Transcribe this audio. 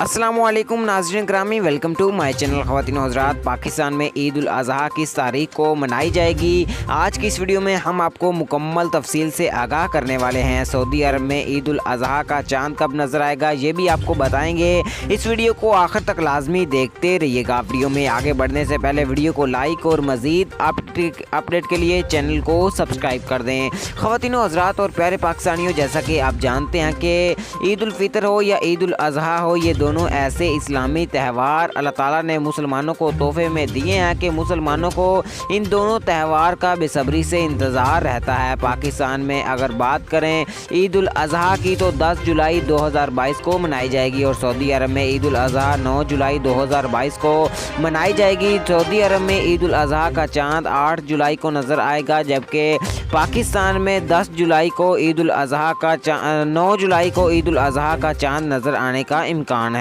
अस्सलामुअलैकुम नाज़रीन ग्रामी, वेलकम टू माय चैनल। ख़वातीन और हज़रात, पाकिस्तान में ईद उल अज़हा किस तारीख को मनाई जाएगी, आज की इस वीडियो में हम आपको मुकम्मल तफसील से आगाह करने वाले हैं। सऊदी अरब में ईद उल अज़हा का चांद कब नज़र आएगा ये भी आपको बताएंगे। इस वीडियो को आखिर तक लाजमी देखते रहिएगा। वीडियो में आगे बढ़ने से पहले वीडियो को लाइक और मज़ीद अपडेट के लिए चैनल को सब्सक्राइब कर दें। ख़वातीन और हज़रात और प्यारे पाकिस्तानियों, जैसा कि आप जानते हैं कि ईद उल फ़ितर हो या ईद उल अज़हा हो, ये दोनों ऐसे इस्लामी त्यौहार अल्लाह ताला ने मुसलमानों को तोहफे में दिए हैं कि मुसलमानों को इन दोनों त्यौहार का बेसब्री से इंतज़ार रहता है। पाकिस्तान में अगर बात करें ईद उल अज़हा की तो 10 जुलाई 2022 को मनाई जाएगी और सऊदी अरब में ईद उल अज़हा 9 जुलाई 2022 को मनाई जाएगी। सऊदी अरब में ईद उल अज़हा का चांद 8 जुलाई को नज़र आएगा, जबकि पाकिस्तान में 10 जुलाई को ईद उल अज़हा का 9 जुलाई को ईद उल अज़हा का चांद नज़र आने का इम्कान है।